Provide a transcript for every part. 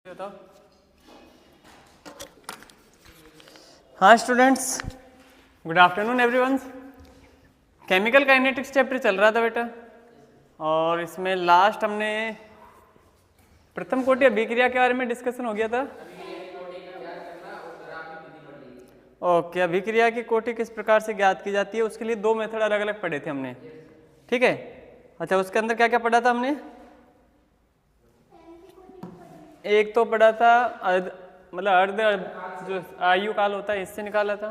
बताओ। हाँ students, good afternoon everyone. Chemical kinetics chapter चल रहा था बेटा, और इसमें लास्ट हमने प्रथम कोटि अभिक्रिया के बारे में डिस्कशन हो गया था। ओके, अभिक्रिया की कोटि किस प्रकार से ज्ञात की जाती है, उसके लिए दो मेथड अलग अलग पढ़े थे हमने, ठीक है। अच्छा, उसके अंदर क्या क्या पढ़ा था हमने? एक तो पढ़ा था मतलब अर्ध जो आयु काल होता है इससे निकाला था।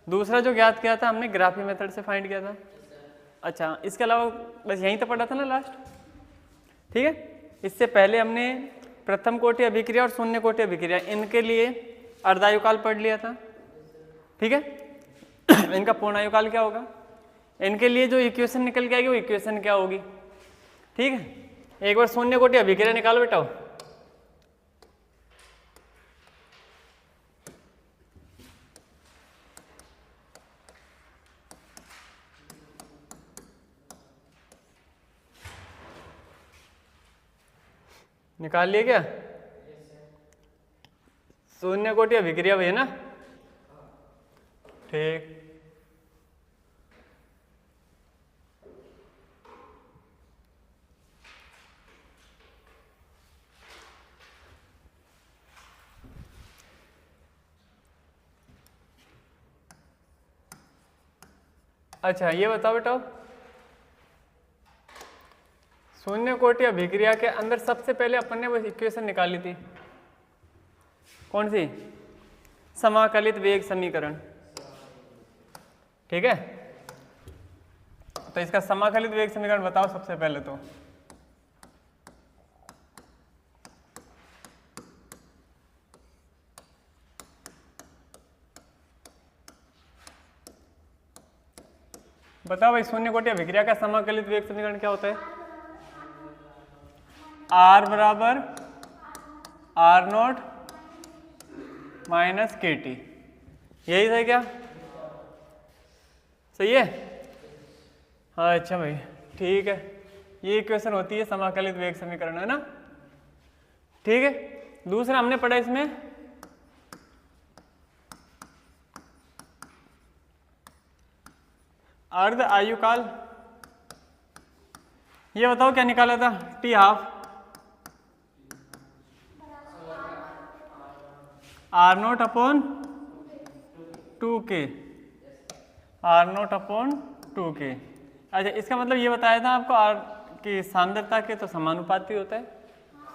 दूसरा जो ज्ञात किया था हमने ग्राफी मेथड से फाइंड किया था। अच्छा, इसके अलावा बस यहीं तो पढ़ा था ना लास्ट, ठीक है। इससे पहले हमने प्रथम कोटि अभिक्रिया और शून्य कोटि अभिक्रिया इनके लिए अर्धायुकाल पढ़ लिया था, ठीक है। इनका पूर्ण आयुकाल क्या होगा, इनके लिए जो इक्वेशन निकल के आएगी वो इक्वेशन क्या होगी, ठीक है। एक बार शून्य कोटि अभिक्रिया निकालो बेटा। निकाल लिए क्या? शून्य कोटि अभिक्रिया भैया ना, ठीक। अच्छा, ये बताओ बेटा, शून्य कोटि अभिक्रिया के अंदर सबसे पहले अपन ने वो इक्वेशन निकाली थी, कौन सी? समाकलित वेग समीकरण, ठीक है। तो इसका समाकलित वेग समीकरण बताओ सबसे पहले तो। बताओ भाई, शून्य कोटि अभिक्रिया का समाकलित वेग समीकरण क्या होता है? R बराबर आर नॉट माइनस के टी, यही है क्या? सही है। अच्छा भाई, ठीक है, ये इक्वेशन होती है समाकलित वेग समीकरण, है ना, ठीक है। दूसरा हमने पढ़ा इसमें अर्ध आयुकाल। ये बताओ क्या निकाला था? T half R naught upon 2k, R naught upon 2k। अच्छा, इसका मतलब ये बताया था आपको आर की सांद्रता के तो समानुपाती होता है,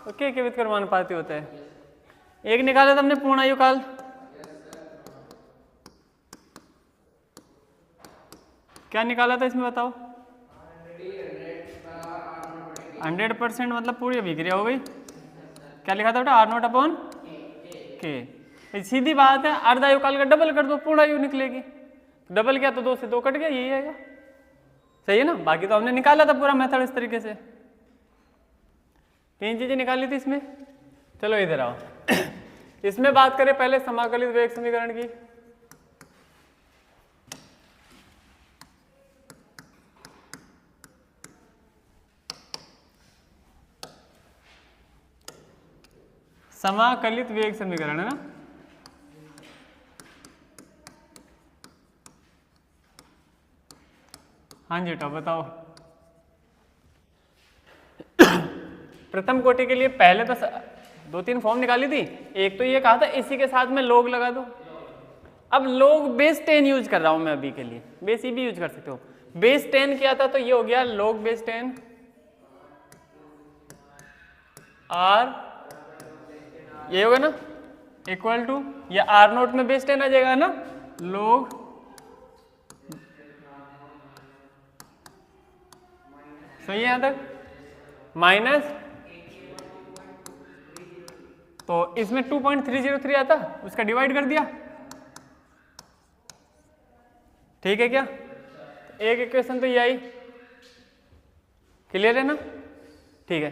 तो के वित कर्मानुपाती होता है। एक निकाला था हमने पूर्ण आयुकाल, क्या निकाला था इसमें बताओ? 100% मतलब पूरी अभिक्रिया हो गई। क्या लिखा था बेटा? आर नोट अपॉन के। सीधी बात है, अर्ध आयुकाल का डबल कर दो पूर्ण आयु निकलेगी। डबल किया तो 2 से 2 कट गया, यही आएगा, सही है ना। बाकी तो हमने निकाला था पूरा मेथड इस तरीके से, 3 चीजें निकाली थी इसमें। चलो इधर आओ। इसमें बात करें पहले समाकलित वेग समीकरण की। समाकलित वेग समीकरण, है ना। हाँ जी बेटा बताओ। प्रथम कोटि के लिए पहले तो 2-3 फॉर्म निकाली थी। एक तो ये कहा था इसी के साथ में log लगा दो। अब log बेस 10 यूज कर रहा हूं मैं अभी के लिए, बेस ई भी यूज कर सकते हो। बेस 10 किया था तो ये हो गया log बेस 10 आर, ये होगा ना, इक्वल टू, या आर नोट में बेस 10 आ जाएगा ना, log सही है यहां तक, माइनस, तो इसमें 2.303 आता, उसका डिवाइड कर दिया, ठीक है क्या। एक इक्वेशन तो ये आई, क्लियर है ना, ठीक है।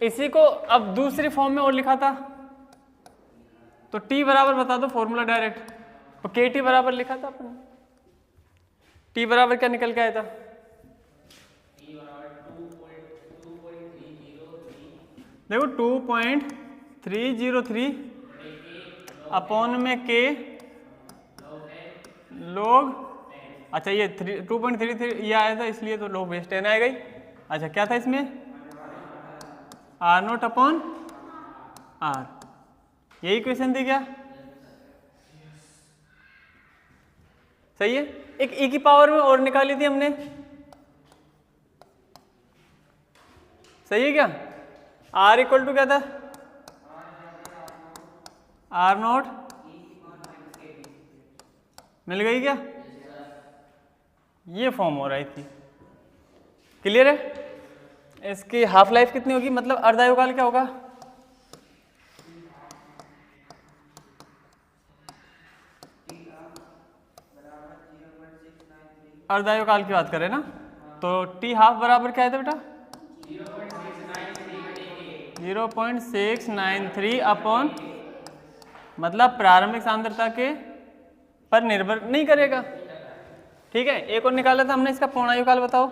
इसी को अब दूसरी फॉर्म में और लिखा था, तो t बराबर बता दो फॉर्मूला डायरेक्ट, तो के टी बराबर लिखा था अपन, t बराबर क्या निकल के आया था? देखो 2.3 303 अपॉन में के log, अच्छा ये 2.33 ये आया था इसलिए तो log बेस 10 आएगा ही। अच्छा क्या था इसमें, R0 अपॉन R, यही क्वेश्चन थी क्या? सही है। एक e की पावर में और निकाली थी हमने, सही है क्या? R इक्वल टू क्या था, R0 मिल गई क्या? ये फॉर्म हो रही थी, क्लियर है। इसकी हाफ लाइफ कितनी होगी, मतलब अर्धायुकाल क्या होगा? अर्धायुकाल की बात करें ना, तो टी हाफ बराबर क्या है था बेटा? 0.693 अपॉन, मतलब प्रारंभिक सांद्रता के पर निर्भर नहीं करेगा। ठीक है, एक और निकाला था हमने इसका पूर्णायुकाल, बताओ।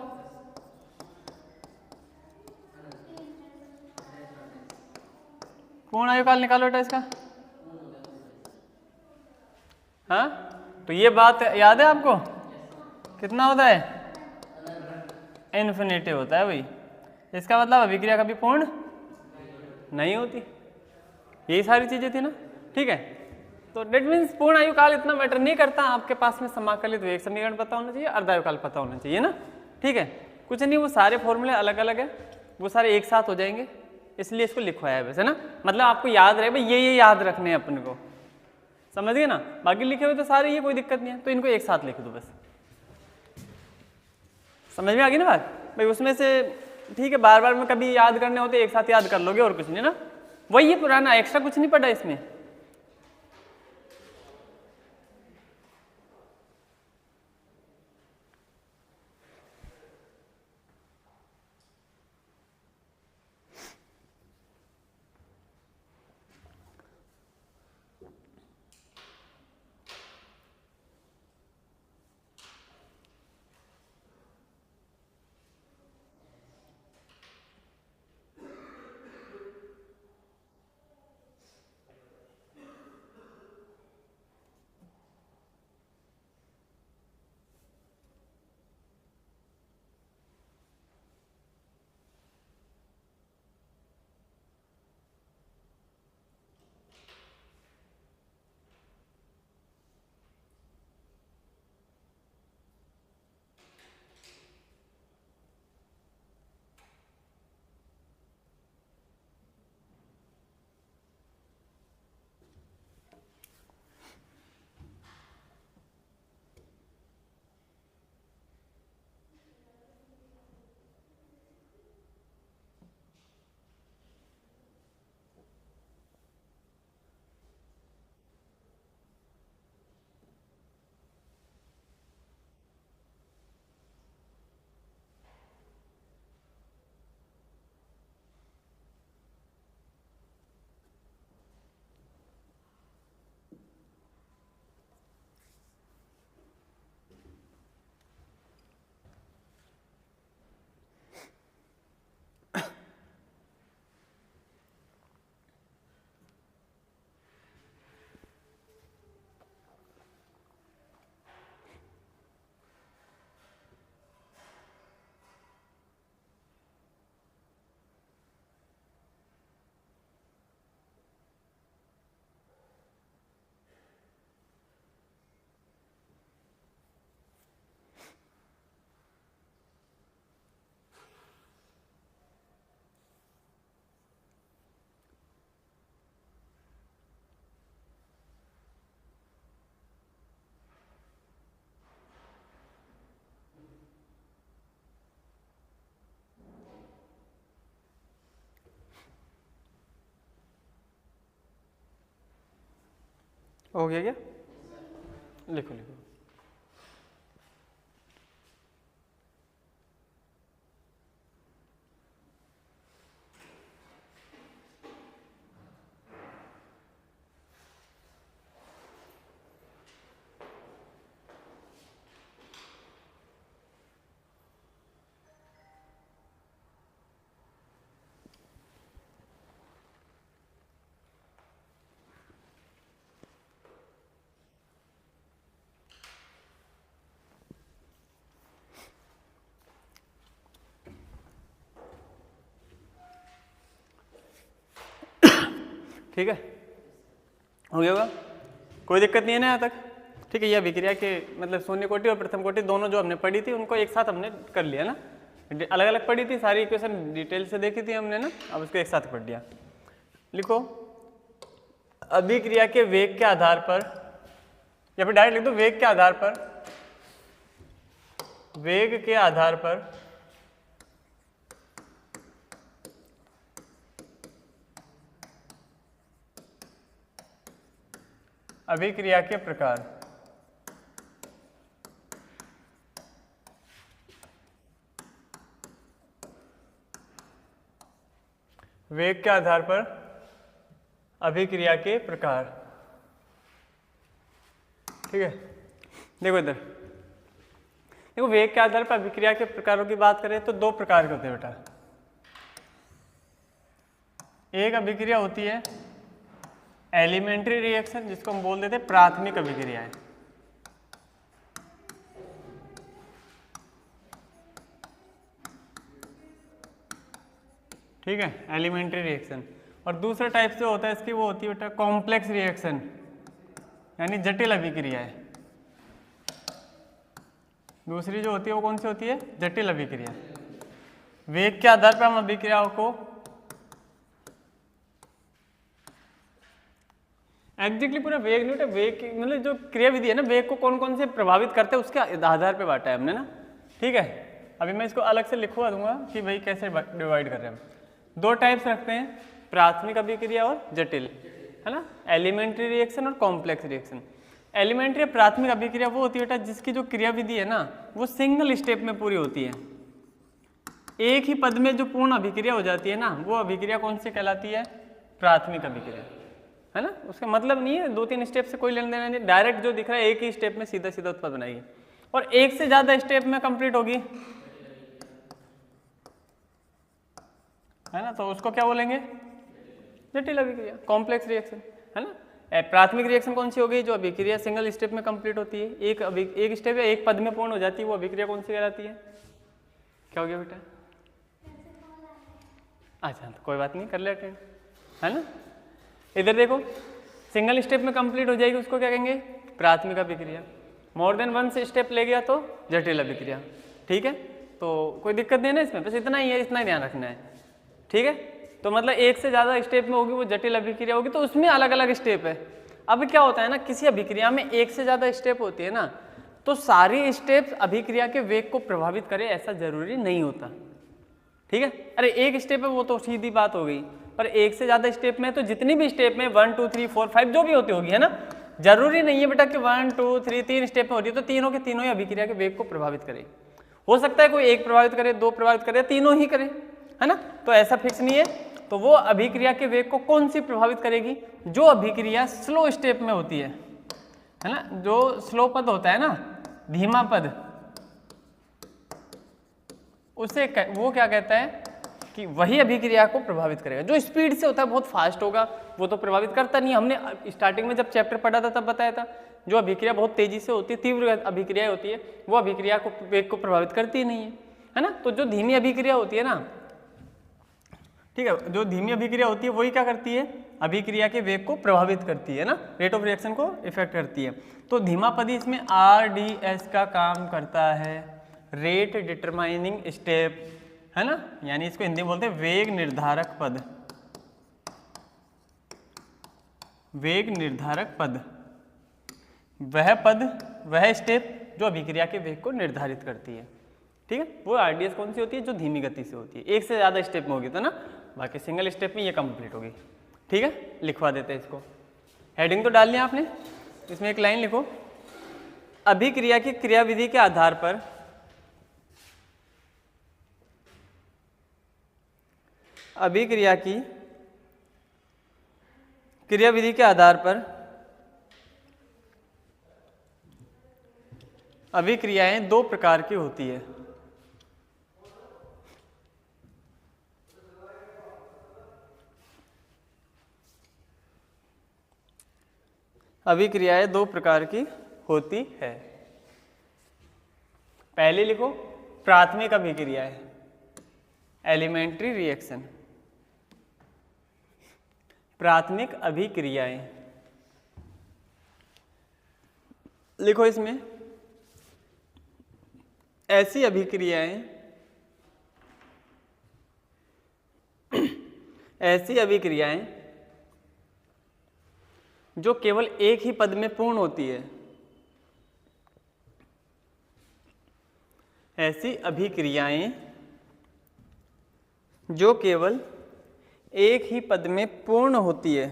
पूर्णायुकाल निकालो बेटा इसका। हाँ, तो ये बात याद है आपको, कितना होता है? इन्फिनिटी होता है भाई। इसका मतलब अभिक्रिया कभी पूर्ण नहीं होती। यही सारी चीजें थी ना, ठीक है। तो डेट मीन्स पूर्ण आयुकाल इतना मैटर नहीं करता, आपके पास में समाकलित वेग समीकरण पता होना चाहिए, अर्धायुकाल पता होना चाहिए ना, ठीक है। कुछ नहीं, वो सारे फॉर्मूले अलग अलग है, वो सारे एक साथ हो जाएंगे, इसलिए इसको लिखवाया है वैसे ना, मतलब आपको याद रहे भाई, ये याद रखने हैं अपन को, समझ गए ना। बाकी लिखे हुए तो सारे ये कोई दिक्कत नहीं है, तो इनको एक साथ लिख दो बस। समझ में आ गई ना बात भाई, उसमें से ठीक है, बार बार में कभी याद करने होते एक साथ याद कर लोगे, और कुछ नहीं ना, वही ये पुराना, एक्स्ट्रा कुछ नहीं पड़ा इसमें। हो गया क्या? लिखो लिखो। ठीक है, हो गया होगा, कोई दिक्कत नहीं है ना यहाँ तक? ठीक है, ये अभिक्रिया के मतलब शून्य कोटि और प्रथम कोटि दोनों जो हमने पढ़ी थी उनको एक साथ हमने कर लिया ना, अलग अलग पढ़ी थी, सारी इक्वेशन डिटेल से देखी थी हमने ना, अब उसको एक साथ पढ़ लिया। लिखो, अभिक्रिया के वेग के आधार पर, या फिर डायरेक्ट लिख दो वेग के आधार पर, वेग के आधार पर अभिक्रिया के प्रकार। वेग के आधार पर अभिक्रिया के प्रकार। ठीक है, देखो इधर, देखो वेग के आधार पर अभिक्रिया के प्रकारों की बात करें तो दो प्रकार के होते हैं बेटा। एक अभिक्रिया होती है एलिमेंट्री रिएक्शन, जिसको हम बोल देते हैं प्राथमिक अभिक्रियाएं। ठीक है, एलिमेंट्री रिएक्शन। और दूसरा टाइप जो होता है इसकी वो होती है बेटा कॉम्प्लेक्स रिएक्शन, यानी जटिल अभिक्रियाएं। दूसरी जो होती है वो कौन सी होती है? जटिल अभिक्रिया। वेग के आधार पर हम अभिक्रियाओं को एग्जैक्टली पूरा वेग नहीं होता, वेग की मतलब जो क्रियाविधि है ना, वेग को कौन कौन से प्रभावित करते हैं उसके आधार पे बांटा है हमने ना। ठीक है, अभी मैं इसको अलग से लिखवा दूंगा कि भाई कैसे डिवाइड कर रहे हैं हम। दो टाइप्स रखते हैं, प्राथमिक अभिक्रिया और जटिल, है ना, एलिमेंट्री रिएक्शन और कॉम्प्लेक्स रिएक्शन। एलिमेंट्री प्राथमिक अभिक्रिया वो होती है बेटा जिसकी जो क्रियाविधि है ना वो सिंगल स्टेप में पूरी होती है, एक ही पद में जो पूर्ण अभिक्रिया हो जाती है ना, वो अभिक्रिया कौन सी कहलाती है? प्राथमिक अभिक्रिया, है ना। उसका मतलब नहीं है 2-3 स्टेप से कोई लेना देना नहीं, डायरेक्ट जो दिख रहा है एक ही स्टेप में सीधा सीधा उत्पाद बनाएगी, और एक से ज्यादा स्टेप में कंप्लीट होगी, है ना, तो उसको क्या बोलेंगे? जटिल अभिक्रिया, कॉम्प्लेक्स रिएक्शन, है ना। प्राथमिक रिएक्शन कौन सी होगी? जो अभिक्रिया सिंगल स्टेप में कंप्लीट होती है, एक स्टेप या एक पद में पूर्ण हो जाती है, वो अभिक्रिया कौन सी कहलाती है? क्या हो गया बेटा? अच्छा, तो कोई बात नहीं, कर ले अटेंड, है ना। इधर देखो, सिंगल स्टेप में कंप्लीट हो जाएगी, उसको क्या कहेंगे? प्राथमिक अभिक्रिया। मोर देन वन से स्टेप ले गया तो जटिल अभिक्रिया। ठीक है, तो कोई दिक्कत नहीं है ना इसमें, बस इतना ही है, इतना ही ध्यान रखना है। ठीक है, तो मतलब एक से ज़्यादा स्टेप में होगी वो जटिल अभिक्रिया होगी, तो उसमें अलग अलग स्टेप है। अब क्या होता है ना, किसी अभिक्रिया में एक से ज़्यादा स्टेप होती है ना, तो सारी स्टेप्स अभिक्रिया के वेग को प्रभावित करे ऐसा जरूरी नहीं होता। ठीक है, अरे एक स्टेप है वो तो सीधी बात हो गई, पर एक से ज़्यादा स्टेप में तो जितनी भी स्टेप में 1 2 3 4 5 जो भी होती होगी, है ना, जरूरी नहीं है बेटा कि 1 2 3 3 स्टेप में हो रही है तो तीनों के तीनों ही अभिक्रिया के वेग को प्रभावित करे। हो सकता है कोई एक प्रभावित करे, दो प्रभावित करे, तीनों ही करे, है ना, तो ऐसा फिक्स नहीं है। तो वो अभिक्रिया के वेग को कौन सी प्रभावित करेगी? जो अभिक्रिया स्लो स्टेप में होती है ना, जो स्लो पद होता है ना, धीमा पद, उसे वो क्या कहता है कि वही अभिक्रिया को प्रभावित करेगा। जो स्पीड से होता है, बहुत फास्ट होगा, वो तो प्रभावित करता नहीं। हमने स्टार्टिंग में जब चैप्टर पढ़ा था तब बताया था, जो अभिक्रिया बहुत तेजी से होती है, तीव्र अभिक्रिया होती है, वो अभिक्रिया को वेग को प्रभावित करती ही नहीं है ना। तो जो धीमी अभिक्रिया होती है ना, ठीक है, जो धीमी अभिक्रिया होती है वही क्या करती है? अभिक्रिया के वेग को प्रभावित करती है ना, रेट ऑफ रिएक्शन को इफेक्ट करती है। तो धीमा पद इसमें RDS का काम करता है, रेट डिटरमाइनिंग स्टेप, है ना, यानी इसको हिंदी में बोलते हैं वेग निर्धारक पद। वेग निर्धारक पद वह पद, वह स्टेप जो अभिक्रिया के वेग को निर्धारित करती है। ठीक है, वो RDS कौन सी होती है? जो धीमी गति से होती है, एक से ज़्यादा स्टेप में होगी तो ना, बाकी सिंगल स्टेप में ये कंप्लीट होगी। ठीक है, लिखवा देते हैं इसको, हेडिंग तो डाल लिया आपने, इसमें एक लाइन लिखो, अभिक्रिया की क्रियाविधि के आधार पर अभिक्रिया की क्रियाविधि के आधार पर अभिक्रियाएं दो प्रकार की होती है। अभिक्रियाएं दो प्रकार की होती है। पहले लिखो प्राथमिक अभिक्रियाएं, एलिमेंट्री रिएक्शन। प्राथमिक अभिक्रियाएं, लिखो इसमें ऐसी अभिक्रियाएं, ऐसी अभिक्रियाएं जो केवल एक ही पद में पूर्ण होती है, ऐसी अभिक्रियाएं जो केवल एक ही पद में पूर्ण होती है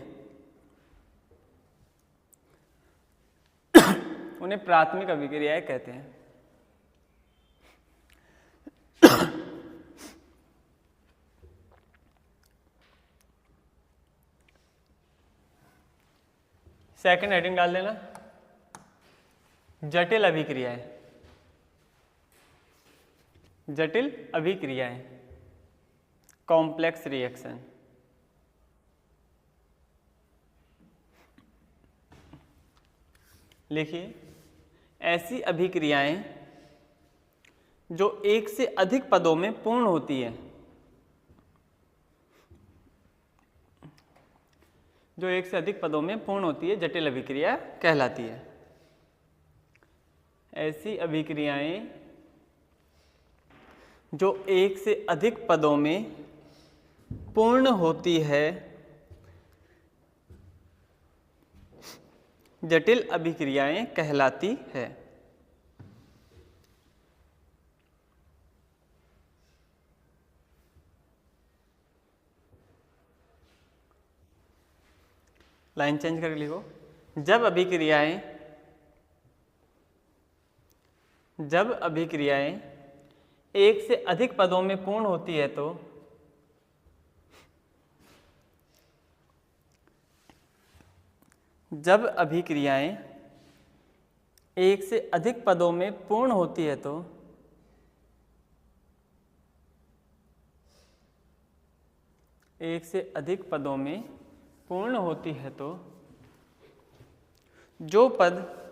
उन्हें प्राथमिक अभिक्रियाएं कहते हैं। सेकंड हेडिंग डाल देना, जटिल अभिक्रियाएं, जटिल अभिक्रियाएं, कॉम्प्लेक्स रिएक्शन। लिखिए ऐसी अभिक्रियाएं जो एक से अधिक पदों में पूर्ण होती है, जो एक से अधिक पदों में पूर्ण होती है जटिल अभिक्रिया कहलाती है। ऐसी अभिक्रियाएं जो एक से अधिक पदों में पूर्ण होती है जटिल अभिक्रियाएं कहलाती है। लाइन चेंज करके लिखो, जब अभिक्रियाएं एक से अधिक पदों में पूर्ण होती है तो जब अभिक्रियाएं एक से अधिक पदों में पूर्ण होती है तो एक से अधिक पदों में पूर्ण होती है तो जो पद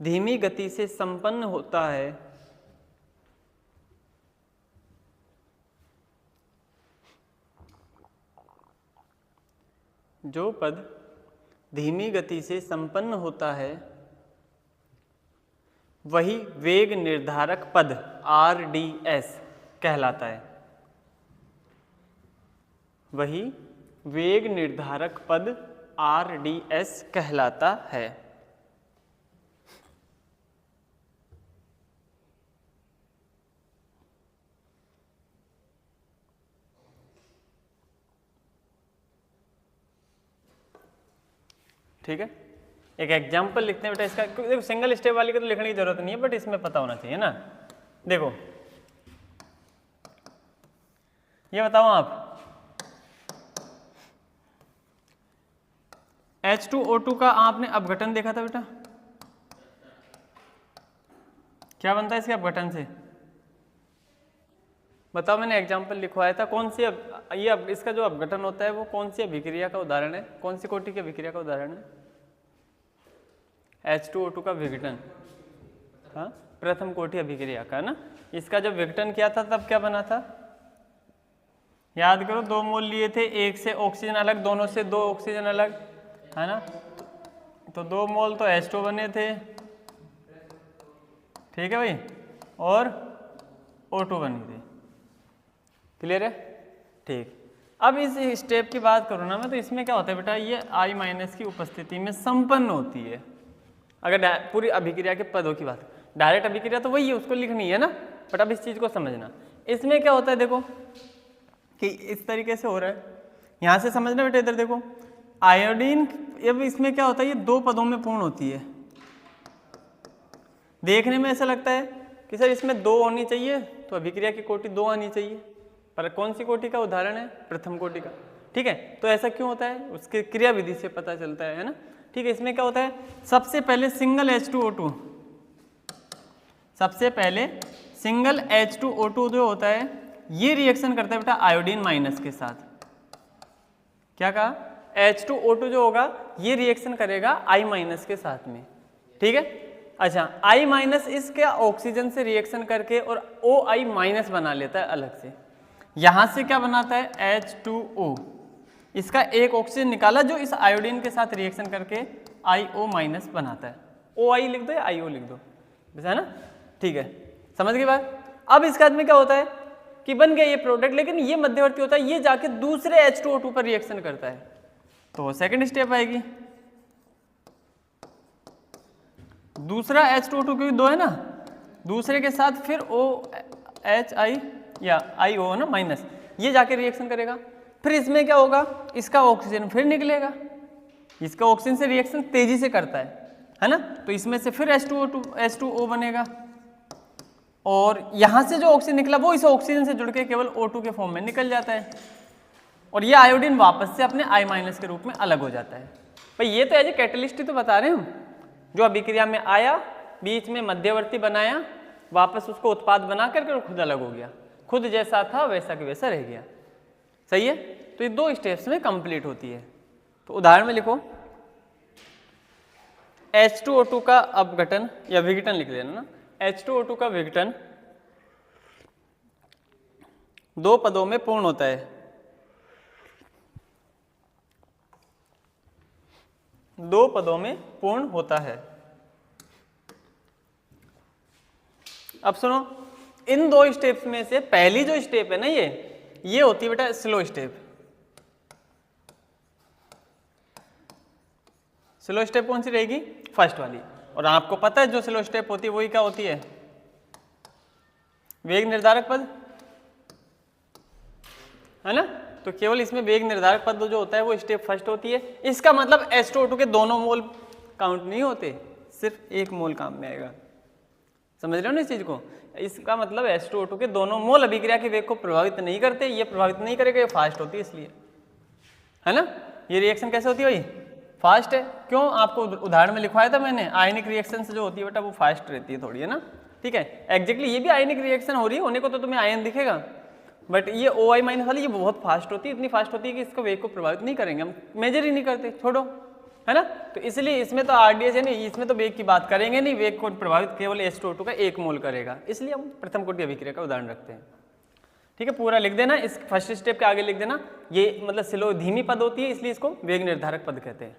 धीमी गति से संपन्न होता है जो पद धीमी गति से संपन्न होता है वही वेग निर्धारक पद RDS कहलाता है, वही वेग निर्धारक पद RDS कहलाता है। ठीक है, एक एग्जाम्पल लिखते हैं बेटा इसका। देखो सिंगल स्टेप वाली की तो लिखने की जरूरत नहीं है, बट इसमें पता होना चाहिए ना। देखो ये बताओ आप, H2O2 का आपने अपघटन देखा था बेटा, क्या बनता है इसके अपघटन से? बताओ, मैंने एग्जाम्पल लिखवाया था, कौन सी इसका जो अपघटन होता है वो कौन सी अभिक्रिया का उदाहरण है, कौन सी कोटि की अभिक्रिया का उदाहरण है? H2O2 का विघटन, हाँ प्रथम कोटि अभिक्रिया का ना। इसका जब विघटन किया था तब क्या बना था, याद करो, 2 मोल लिए थे, एक से ऑक्सीजन अलग, दोनों से 2 ऑक्सीजन अलग, है ना। तो 2 मोल तो H2 बने थे, ठीक है भाई, और O2 बनी थी। क्लियर है? ठीक। अब इस स्टेप की बात करूँ ना मैं, तो इसमें क्या होता है बेटा, ये I- की उपस्थिति में संपन्न होती है। अगर पूरी अभिक्रिया के पदों की बात, डायरेक्ट अभिक्रिया तो वही है, उसको लिखनी है ना, बट अब इस चीज़ को समझना। इसमें क्या होता है, देखो कि इस तरीके से हो रहा है, यहाँ से समझना बेटा। इधर देखो, आयोडीन, अब इसमें क्या होता है, ये 2 पदों में पूर्ण होती है। देखने में ऐसा लगता है कि सर इसमें 2 होनी चाहिए, तो अभिक्रिया की कोटि 2 आनी चाहिए, पर कौन सी कोटि का उदाहरण है? प्रथम कोटि का। ठीक है, तो ऐसा क्यों होता है, उसके क्रिया विधि से पता चलता है ना। ठीक है, इसमें क्या होता है, सबसे पहले सिंगल H2O2, सबसे पहले सिंगल H2O2 जो होता है ये रिएक्शन करता है बेटा आयोडीन माइनस के साथ। क्या कहा, H2O2 जो होगा ये रिएक्शन करेगा I- के साथ में। ठीक है, अच्छा, I- इसके ऑक्सीजन से रिएक्शन करके और OI- बना लेता है अलग से। यहां से क्या बनाता है H2O, इसका एक ऑक्सीजन निकाला जो इस आयोडीन के साथ रिएक्शन करके IO- बनाता है। OI लिख दो या IO लिख दो, बस है ना, ठीक है, समझ गए बात। अब इसके बाद में क्या होता है कि बन गया ये प्रोडक्ट, लेकिन ये मध्यवर्ती होता है, ये जाके दूसरे H2O2 पर रिएक्शन करता है, तो सेकंड स्टेप आएगी। दूसरा H2O2 क्योंकि दो है ना, दूसरे के साथ फिर OHI या IO ना माइनस, ये जाके रिएक्शन करेगा, फिर इसमें क्या होगा, इसका ऑक्सीजन फिर निकलेगा, इसका ऑक्सीजन से रिएक्शन तेजी से करता है ना, तो इसमें से फिर H2O बनेगा, और यहां से जो ऑक्सीजन निकला वो इस ऑक्सीजन से जुड़ के केवल O2 के फॉर्म में निकल जाता है, और ये आयोडीन वापस से अपने I- के रूप में अलग हो जाता है। भाई ये तो एज ए कैटलिस्ट ही तो बता रहे हूँ, जो अभिक्रिया में आया, बीच में मध्यवर्ती बनाया, वापस उसको उत्पाद बना करके खुद अलग हो गया, खुद जैसा था वैसा के वैसा रह गया, सही है। तो ये दो स्टेप्स में कंप्लीट होती है। तो उदाहरण में लिखो, H2O2 का अपघटन या विघटन लिख लेना ना, H2O2 का विघटन दो पदों में पूर्ण होता है, दो पदों में पूर्ण होता है। अब सुनो, इन दो स्टेप्स में से पहली जो स्टेप है ना, ये होती है बेटा स्लो स्टेप। स्लो स्टेप कौन सी रहेगी, फर्स्ट वाली, और आपको पता है जो स्लो स्टेप होती है वही क्या होती है, वेग निर्धारक पद, है ना। तो केवल इसमें वेग निर्धारक पद जो होता है वो स्टेप फर्स्ट होती है। इसका मतलब H2O2 के दोनों मोल काउंट नहीं होते, सिर्फ एक मोल काम में आएगा, समझ रहे हो ना इस चीज को। इसका मतलब H2O2 के दोनों मोल अभिक्रिया के वेग को प्रभावित नहीं करते, ये प्रभावित नहीं करेगा, ये फास्ट होती है इसलिए, है ना। ये रिएक्शन कैसे होती है भाई, फास्ट है। क्यों, आपको उदाहरण में लिखवाया था मैंने, आयनिक रिएक्शन से जो होती है बेटा वो फास्ट रहती है थोड़ी, है ना, ठीक है। एग्जैक्टली ये भी आयनिक रिएक्शन हो रही है, होने को तो तुम्हें आयन दिखेगा, बट ये OI- वाली ये बहुत फास्ट होती है, इतनी फास्ट होती है कि इसका वेग को प्रभावित नहीं करेंगे, हम मेजर ही नहीं करते, छोड़ो, है ना। तो इसलिए इसमें तो RDS है नहीं, इसमें तो वेग की बात करेंगे नहीं, वेग को प्रभावित केवल H2O2 का एक मोल करेगा, इसलिए हम प्रथम कोटि अभिक्रिया का उदाहरण रखते हैं, ठीक है। पूरा लिख देना, इस फर्स्ट स्टेप के आगे लिख देना, ये मतलब स्लो धीमी पद होती है इसलिए इसको वेग निर्धारक पद कहते हैं,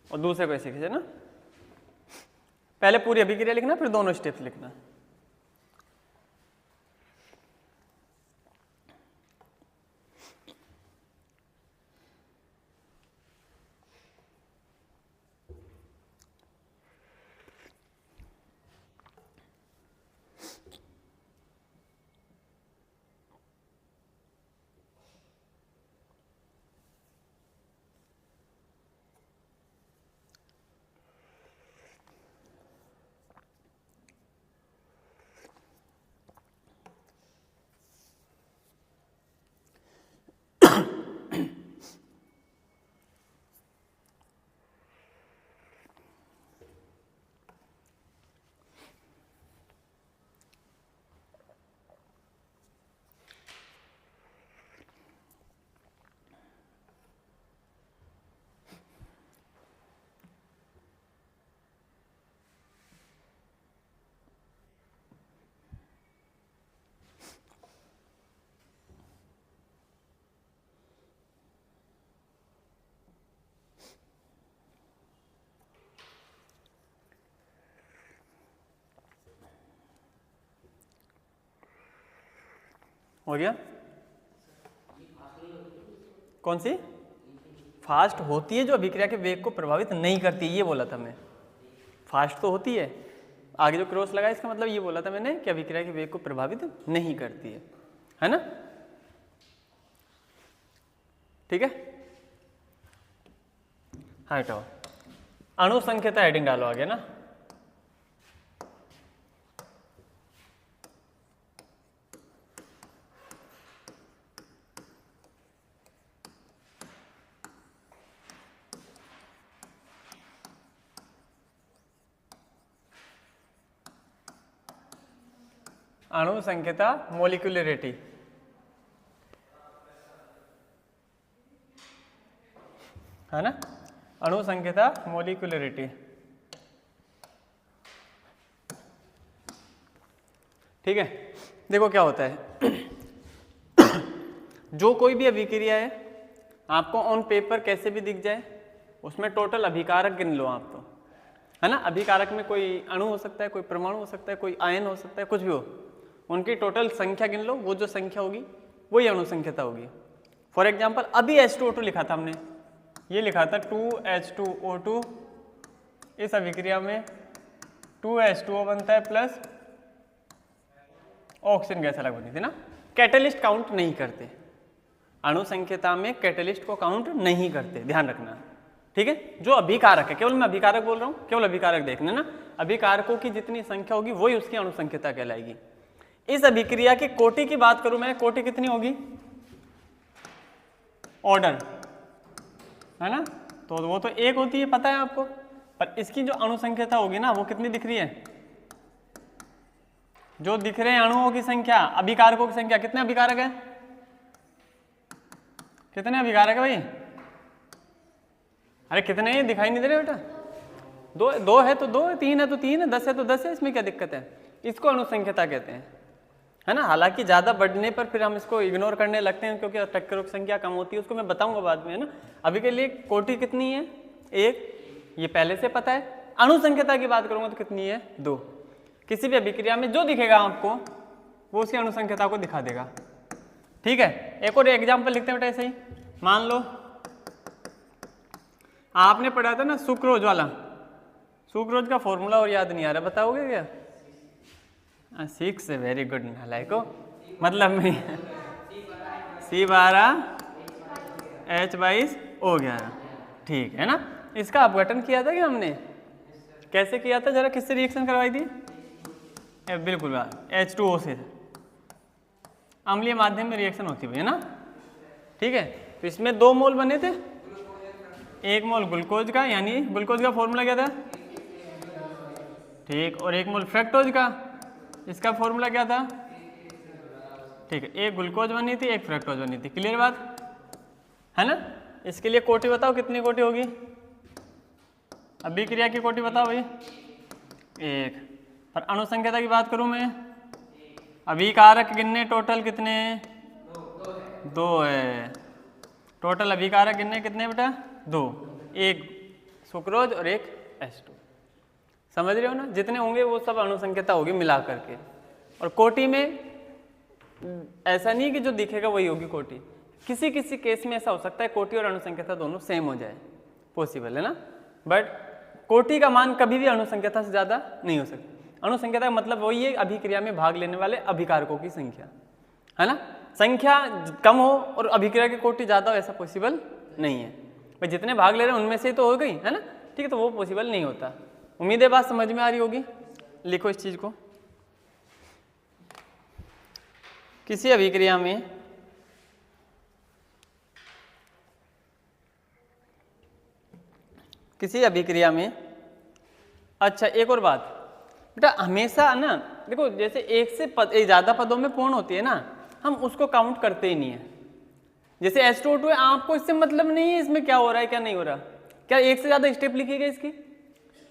और दूसरे को ऐसे खींचे ना, पहले पूरी अभिक्रिया लिखना फिर दोनों स्टेप्स लिखना। हो गया, कौन सी फास्ट होती है, जो अभिक्रिया के वेग को प्रभावित नहीं करती, ये बोला था मैं, फास्ट तो होती है, आगे जो क्रॉस लगा इसका मतलब ये बोला था मैंने कि अभिक्रिया के वेग को प्रभावित नहीं करती है ना, ठीक है। हाँ हटाओ, अणु संख्यता हेडिंग डालो आगे ना, अणु संख्यता मोलिकुलरिटी, है ना, अणु संख्यता मोलिकुलरिटी, ठीक है। देखो क्या होता है जो कोई भी अभिक्रिया है आपको ऑन पेपर कैसे भी दिख जाए, उसमें टोटल अभिकारक गिन लो आप, तो है ना। अभिकारक में कोई अणु हो सकता है, कोई परमाणु हो सकता है, कोई आयन हो सकता है, कुछ भी हो, उनकी टोटल संख्या गिन लो। वो जो संख्या होगी वही अणु संख्याता होगी। फॉर एग्जाम्पल अभी H2O2 लिखा था हमने, ये लिखा था 2H2O2, इस अभिक्रिया में 2H2O बनता है प्लस ऑक्सीजन गैस अलग बनी थी ना। कैटलिस्ट काउंट नहीं करते, अणु संख्याता में कैटलिस्ट को काउंट नहीं करते, ध्यान रखना, ठीक है। जो अभिकारक है, केवल मैं अभिकारक बोल रहा हूँ, केवल अभिकारक देखना ना, अभिकारकों की जितनी संख्या होगी वही उसकी अणु संख्याता कहलाएगी। इस अभिक्रिया की कोटि की बात करूं मैं, कोटि कितनी होगी, ऑर्डर, है ना, तो वो तो एक होती है पता है आपको, पर इसकी जो अणु संख्याता होगी ना वो कितनी दिख रही है, जो दिख रहे हैं अणुओं की संख्या, अभिकारकों की संख्या, कितने अभिकारक है, कितने अभिकारक है भाई, अरे कितने ये दिखाई नहीं दे रहे बेटा, दो है तो दो है, तीन है तो तीन है, 10 है तो 10 है, इसमें क्या दिक्कत है, इसको अणु संख्याता कहते हैं, है ना। हालांकि ज्यादा बढ़ने पर फिर हम इसको इग्नोर करने लगते हैं क्योंकि टक्करों की संख्या कम होती है, उसको मैं बताऊंगा बाद में, है ना। अभी के लिए कोटि कितनी है, एक, ये पहले से पता है। अणु संख्याता की बात करूंगा तो कितनी है, 2। किसी भी अभिक्रिया में जो दिखेगा आपको वो उसकी अणु संख्याता को दिखा देगा, ठीक है। एक और एग्जाम्पल लिखते हैं बेटा ऐसे ही, मान लो आपने पढ़ा था ना सुक्रोज वाला, सुक्रोज का फॉर्मूला और याद नहीं आ रहा, बताओगे क्या, 6 है, वेरी गुड नालायको, मतलब में C12H22O11, ठीक है ना। इसका अपघटन किया था कि हमने, कैसे किया था, जरा किससे रिएक्शन करवाई थी, बिल्कुल H2O से, अम्लीय माध्यम में रिएक्शन होती हुई, है ना, ठीक है। तो इसमें 2 मोल बने थे, 1 मोल ग्लूकोज का, यानी ग्लूकोज का फॉर्मूला क्या था, ठीक, और 1 मोल फ्रक्टोज का, इसका फॉर्मूला क्या था, ठीक है। एक ग्लूकोज बनी थी, एक फ्रक्टोज बनी थी, क्लियर बात है ना। इसके लिए कोटि बताओ कितनी कोटि होगी, अभिक्रिया की कोटि बताओ भाई, 1। पर अणु संख्याता की बात करूं मैं, अभिकारक गिनने टोटल कितने, 2 है, टोटल अभिकारक गिनने कितने बेटा, 2, एक सुक्रोज और एक H2, समझ रहे हो ना। जितने होंगे वो सब अणु संख्याता होगी मिला करके। और कोटि में ऐसा नहीं कि जो दिखेगा वही होगी कोटि, किसी किसी केस में ऐसा हो सकता है कोटि और अणु संख्याता दोनों सेम हो जाए, पॉसिबल है ना। बट कोटि का मान कभी भी अणु संख्याता से ज्यादा नहीं हो सकता। अणु संख्याता का मतलब वही है अभिक्रिया में भाग लेने वाले अभिकारकों की संख्या, है ना। संख्या कम हो और अभिक्रिया की कोटि ज्यादा हो, ऐसा पॉसिबल नहीं है। भाई जितने भाग ले रहे हैं उनमें से तो हो गई, है ना, ठीक है, तो वो पॉसिबल नहीं होता। उम्मीद है बात समझ में आ रही होगी। लिखो इस चीज को, किसी अभिक्रिया में अच्छा एक और बात बेटा, हमेशा ना देखो, जैसे एक से ज्यादा पदों में पूर्ण होती है ना, हम उसको काउंट करते ही नहीं है। जैसे H2O2 है, आपको इससे मतलब नहीं है इसमें क्या हो रहा है क्या नहीं हो रहा, क्या एक से ज्यादा स्टेप लिखी गई इसकी,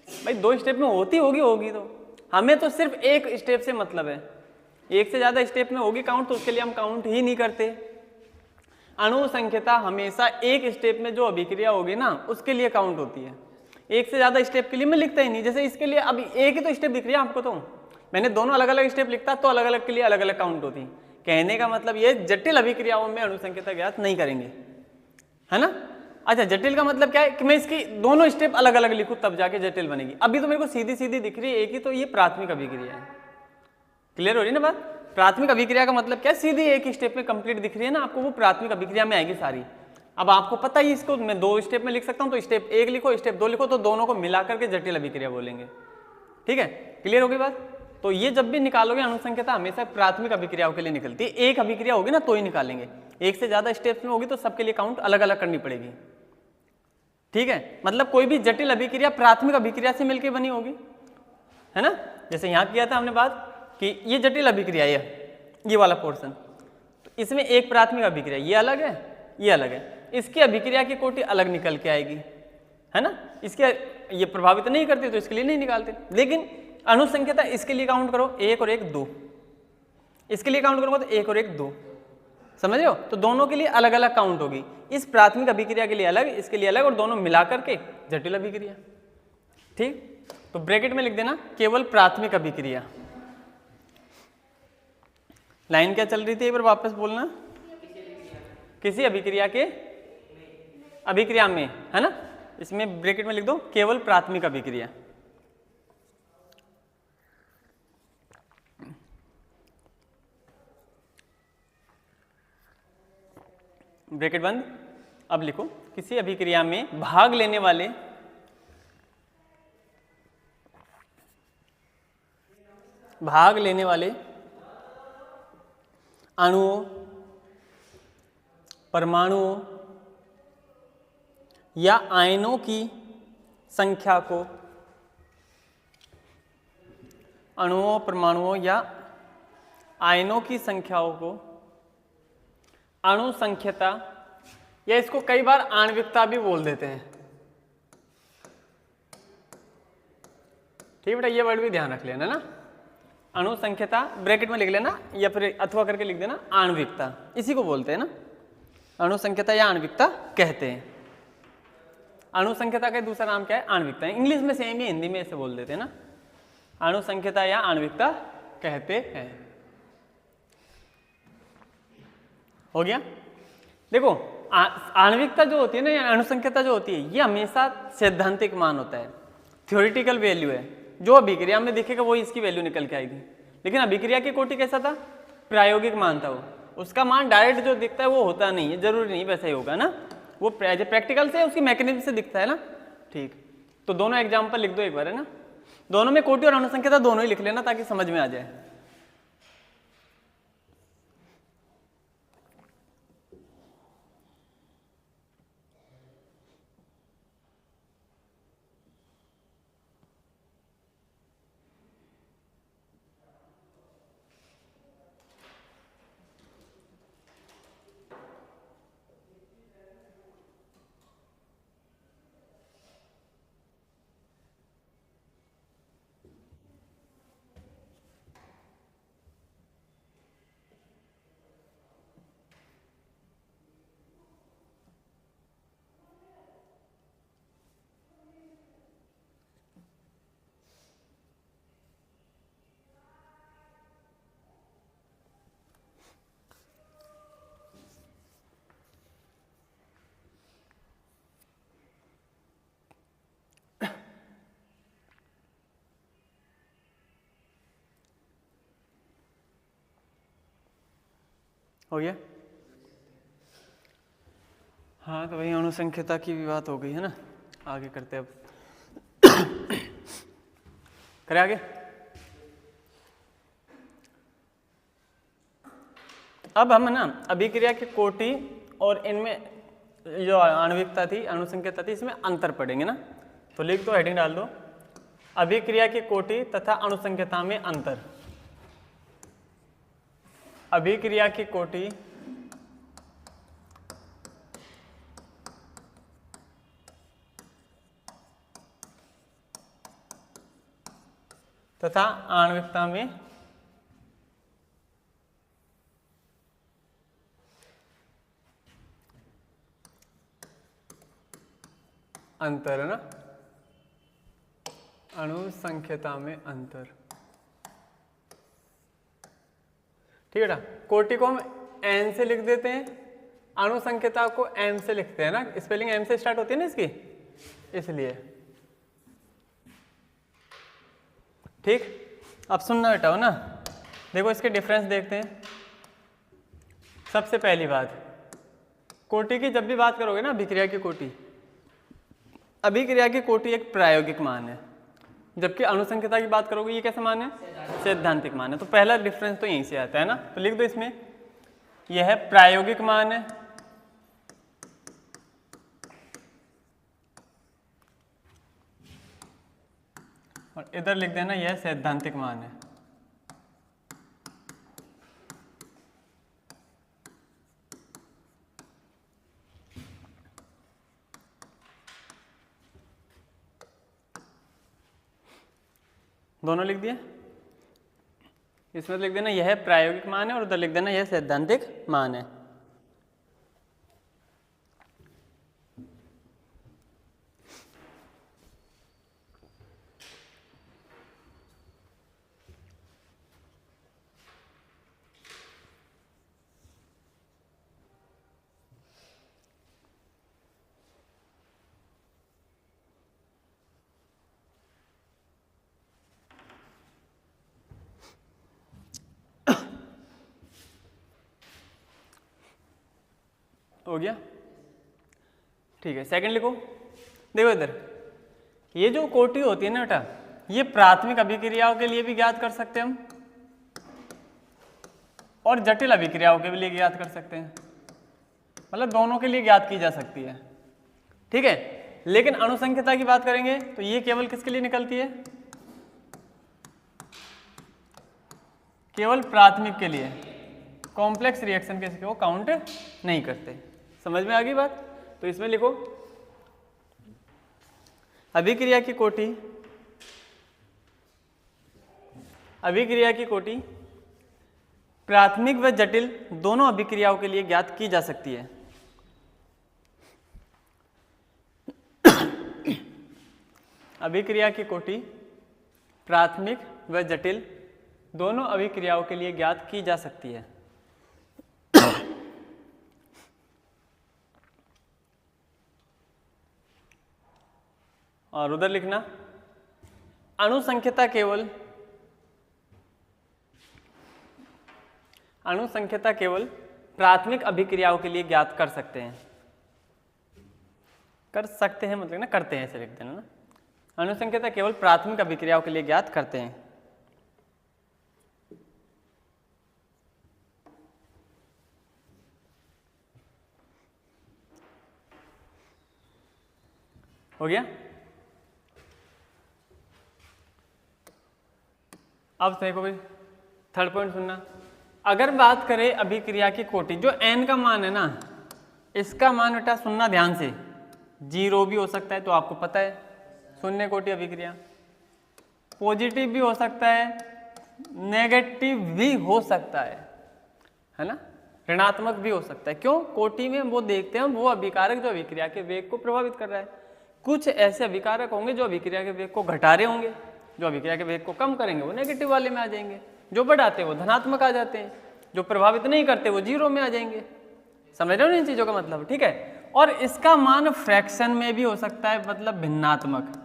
भाई 2 स्टेप में होती होगी तो हमें तो सिर्फ एक स्टेप से मतलब है। एक से ज्यादा स्टेप में होगी काउंट तो उसके लिए हम काउंट ही नहीं करते। अणु संख्याता हमेशा एक स्टेप में जो अभिक्रिया होगी ना उसके लिए काउंट होती है, एक से ज्यादा स्टेप के लिए मैं लिखता ही नहीं। जैसे इसके लिए अभी एक ही तो स्टेप दिख रही है आपको, तो मैंने दोनों अलग अलग स्टेप लिखता तो अलग अलग के लिए अलग अलग काउंट होती। कहने का मतलब ये जटिल अभिक्रियाओं में अणु संख्याता ज्ञात नहीं करेंगे, है ना। अच्छा जटिल का मतलब क्या है कि मैं इसकी दोनों स्टेप अलग अलग लिखूं तब जाके जटिल बनेगी। अभी तो मेरे को सीधी सीधी दिख रही है एक ही, तो ये प्राथमिक अभिक्रिया है। क्लियर हो रही है ना बात। प्राथमिक अभिक्रिया का मतलब क्या है, सीधी एक ही स्टेप में कंप्लीट दिख रही है ना आपको, वो प्राथमिक अभिक्रिया में आएगी सारी। अब आपको पता ही इसको मैं 2 स्टेप में लिख सकता हूं, तो स्टेप 1 लिखो स्टेप 2 लिखो, तो दोनों को मिलाकर के जटिल अभिक्रिया बोलेंगे। ठीक है, क्लियर हो गई बात। तो ये जब भी निकालोगे अणु संख्याता हमेशा प्राथमिक अभिक्रियाओं के लिए निकलती है। एक अभिक्रिया होगी ना तो ही निकालेंगे, एक से ज्यादा स्टेप्स में होगी तो सबके लिए काउंट अलग अलग करनी पड़ेगी। ठीक है, मतलब कोई भी जटिल अभिक्रिया प्राथमिक अभिक्रिया से मिलकर बनी होगी, है ना। जैसे यहाँ किया था हमने बात कि ये जटिल अभिक्रिया है, ये वाला पोर्शन, तो इसमें एक प्राथमिक अभिक्रिया ये अलग है, ये अलग है, इसकी अभिक्रिया की कोटि अलग निकल के आएगी, है ना। इसके ये प्रभावित नहीं करती तो इसके लिए नहीं निकालते। लेकिन अणु संख्याता इसके लिए काउंट करो 1 और 1 2, इसके लिए काउंट करूंगा तो 1 और 1 2, समझ रहे हो? तो दोनों के लिए अलग अलग काउंट होगी, इस प्राथमिक अभिक्रिया के लिए अलग, इसके लिए अलग, और दोनों मिलाकर के जटिल अभिक्रिया। ठीक, तो ब्रैकेट में लिख देना केवल प्राथमिक अभिक्रिया। लाइन क्या चल रही थी एक बार वापस बोलना। किसी अभिक्रिया के अभिक्रिया में, है ना, इसमें ब्रैकेट में लिख दो केवल प्राथमिक अभिक्रिया। ब्रैकेट बंद। अब लिखो किसी अभिक्रिया में भाग लेने वाले अणुओं, परमाणुओं या आयनों की संख्या को, अणुओं, परमाणुओं या आयनों की संख्याओं को अणुसंख्यता, या इसको कई बार आणविकता भी बोल देते हैं। ठीक बेटा, ये वर्ड भी ध्यान रख लेना ना। अणुसंख्यता ब्रैकेट में लिख लेना, या फिर अथवा करके लिख देना आणविकता, इसी को बोलते हैं ना, अणुसंख्यता या आणविकता कहते हैं। अणुसंख्यता का दूसरा नाम क्या है? आणविकता। इंग्लिश में सेम ही, हिंदी में ऐसे बोल देते हैं ना, अणुसंख्यता या आणविकता कहते हैं। हो गया? देखो आणविकता जो होती है ना, या अणुसंख्यता जो होती है, ये हमेशा सैद्धांतिक मान होता है, थ्योरेटिकल वैल्यू है। जो अभिक्रिया में दिखेगा वही इसकी वैल्यू निकल के आएगी। लेकिन अभिक्रिया की कोटि कैसा था? प्रायोगिक मान था वो, उसका मान डायरेक्ट जो दिखता है वो होता नहीं है, जरूरी नहीं वैसा ही होगा ना, वो प्रैक्टिकल से उसकी मैकेनिज्म से दिखता है ना। ठीक, तो दोनों एग्जाम्पल लिख दो एक बार, है ना, दोनों में कोटि और अणुसंख्यता दोनों ही लिख लेना ताकि समझ में आ जाए। हो गया? हाँ, तो वही अणुसंख्यता की भी बात हो गई है ना। आगे करते अब करें आगे। अब हम ना अभिक्रिया की कोटि और इनमें जो आणविकता थी, अणुसंख्यता थी, इसमें अंतर पढ़ेंगे ना। तो लिख दो, हेडिंग डाल दो, अभिक्रिया की कोटि तथा अणुसंख्यता में अंतर। अभिक्रिया की कोटि तथा आणविकता में अंतर, है ना, अणुसंख्यता में अंतर। ठीक है ना, कोटि को हम एन से लिख देते हैं, अणुसंख्यता को एम से लिखते हैं ना, स्पेलिंग एम से स्टार्ट होती है ना इसकी, इसलिए। ठीक, अब सुनना बेटा हो ना, देखो इसके डिफरेंस देखते हैं। सबसे पहली बात, कोटि की जब भी बात करोगे ना, अभिक्रिया की कोटि, अभिक्रिया की कोटि एक प्रायोगिक मान है, जबकि अणुसंख्यता की बात करोगे ये कैसा मान है? सैद्धांतिक मान है। तो पहला डिफरेंस तो यहीं से आता है ना, तो लिख दो इसमें, यह है प्रायोगिक मान है और इधर लिख देना यह सैद्धांतिक मान है। दोनों लिख दिए, इसमें लिख देना यह प्रायोगिक मान है और उधर लिख देना यह सैद्धांतिक मान है। हो गया, ठीक है। सेकंड लिखो, देखो इधर, ये जो कोटि होती है ना बेटा, ये प्राथमिक अभिक्रियाओं के लिए भी ज्ञात कर सकते हैं हम, और जटिल अभिक्रियाओं के लिए ज्ञात कर सकते हैं, मतलब दोनों के लिए ज्ञात की जा सकती है, ठीक है। लेकिन अणुसंख्यता की बात करेंगे तो ये केवल किसके लिए निकलती है, केवल प्राथमिक के लिए, कॉम्प्लेक्स रिएक्शन के वो काउंट नहीं करते। समझ में आ गई बात? तो इसमें लिखो, अभिक्रिया की कोटि, अभिक्रिया की कोटि प्राथमिक व जटिल दोनों अभिक्रियाओं के लिए ज्ञात की जा सकती है। अभिक्रिया की कोटि प्राथमिक व जटिल दोनों अभिक्रियाओं के लिए ज्ञात की जा सकती है। और उधर लिखना, अणुसंख्यता केवल, अणुसंख्यता केवल प्राथमिक अभिक्रियाओं के लिए ज्ञात कर सकते हैं, कर सकते हैं मतलब ना करते हैं, ऐसे लिख देना ना। अणुसंख्यता केवल प्राथमिक अभिक्रियाओं के लिए ज्ञात करते हैं। हो गया? अब देखो भाई, थर्ड पॉइंट सुनना। अगर बात करें अभिक्रिया की कोटि, जो n का मान है ना, इसका मान बेटा सुनना ध्यान से, 0 भी हो सकता है, तो आपको पता है शून्य कोटि अभिक्रिया, पॉजिटिव भी हो सकता है, नेगेटिव भी हो सकता है ना, ऋणात्मक भी हो सकता है। क्यों? कोटि में वो देखते हैं वो अभिकारक जो अभिक्रिया के वेग को प्रभावित कर रहा है। कुछ ऐसे अभिकारक होंगे जो अभिक्रिया के वेग को घटा रहे होंगे, जो अभिक्रिया के वेग को कम करेंगे वो नेगेटिव वाले में आ जाएंगे, जो बढ़ाते हैं वो धनात्मक आ जाते हैं, जो प्रभावित नहीं करते वो 0 में आ जाएंगे। समझ रहे हो इन चीजों का मतलब? ठीक है। और इसका मान फ्रैक्शन में भी हो सकता है, मतलब भिन्नात्मक।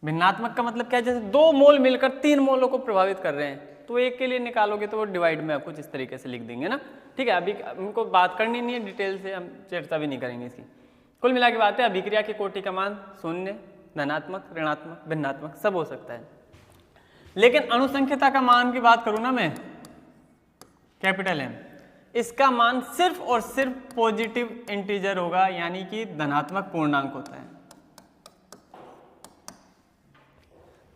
भिन्नात्मक का मतलब क्या है? जैसे 2 मोल मिलकर 3 मोलों को प्रभावित कर रहे हैं, तो एक के लिए निकालोगे तो वो डिवाइड में कुछ इस तरीके से लिख देंगे ना, ठीक है। अभी हमको बात करनी नहीं है डिटेल से, हम चर्चा भी नहीं करेंगे इसकी। कुल मिला के बात है, अभिक्रिया की कोटि का मान शून्य, धनात्मक, ऋणात्मक, भिन्नात्मक सब हो सकता है। लेकिन अणुसंख्यता का मान की बात करूं ना मैं, कैपिटल M, इसका मान सिर्फ और सिर्फ पॉजिटिव इंटीजर होगा, यानी कि धनात्मक पूर्णांक होता है,